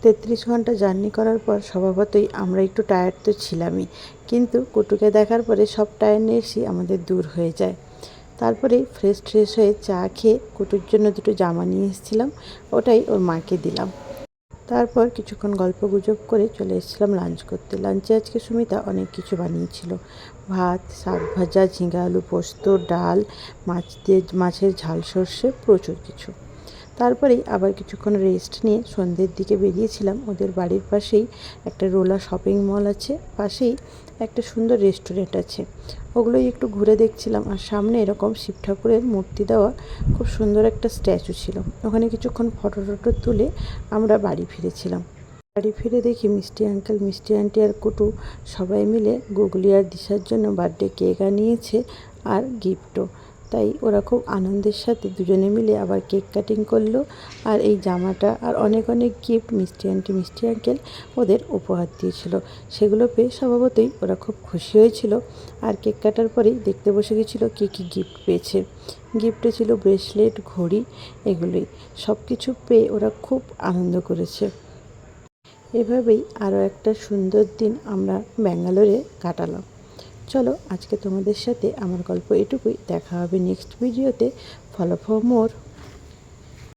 33 ঘন্টা জার্নি করার পর স্বভাবতই আমরা একটু টায়ার্ড তো ছিলামই, কিন্তু কুটুকে দেখার পরে সব টায়ার্ডনেসই আমাদের দূর হয়ে যায়। তারপরে ফ্রেশ হয়ে চা খেয়ে কুটুর জন্য দুটো জামা নিয়ে এসেছিলাম, ওটাই ওর মাকে দিলাম। তারপর কিছুক্ষণ গল্প গুজব করে চলে এসেছিলাম লাঞ্চ করতে। লাঞ্চে আজকে সুমিতা অনেক কিছু বানিয়েছিল, ভাত, শাক ভাজা, ঝিঙা আলু পোস্ত, ডাল, মাছের ঝাল সর্ষে, প্রচুর কিছু। তারপরেই আবার কিছুক্ষণ রেস্ট নিয়ে সন্ধ্যের দিকে বেরিয়েছিলাম। ওদের বাড়ির পাশেই একটা রোলা শপিং মল আছে, পাশেই একটা সুন্দর রেস্টুরেন্ট আছে, ওগুলোই একটু ঘুরে দেখছিলাম। আর সামনে এরকম শিব ঠাকুরের মূর্তি দেওয়া খুব সুন্দর একটা স্ট্যাচু ছিল, ওখানে কিছুক্ষণ ফটো টটো তুলে আমরা বাড়ি ফিরেছিলাম। বাড়ি ফিরে দেখি মিষ্টি আঙ্কেল, মিষ্টি আন্টি আর কুটু সবাই মিলে গুগলি আর দিশার জন্য বার্থডে কেক আনিয়েছে আর গিফটও। তাই ওরা খুব আনন্দের সাথে দুজনে মিলে আবার কেক কাটিং করলো। আর এই জামাটা আর অনেক অনেক গিফট মিষ্টি আন্টি, মিষ্টি আঙ্কেল ওদের উপহার দিয়েছিল, সেগুলো পেয়ে স্বভাবতই ওরা খুব খুশি হয়েছিল। আর কেক কাটার পরেই দেখতে বসে গেছিলো কী কী গিফট পেয়েছে। গিফটে ছিল ব্রেসলেট, ঘড়ি, এগুলোই। সব কিছু পেয়ে ওরা খুব আনন্দ করেছে। এভাবেই আরও একটা সুন্দর দিন আমরা ব্যাঙ্গালোরে কাটালাম। চলো আজকে তোমাদের সাথে আমার গল্প এটুকুই, দেখা হবে নেক্সট ভিডিওতে। Follow for more.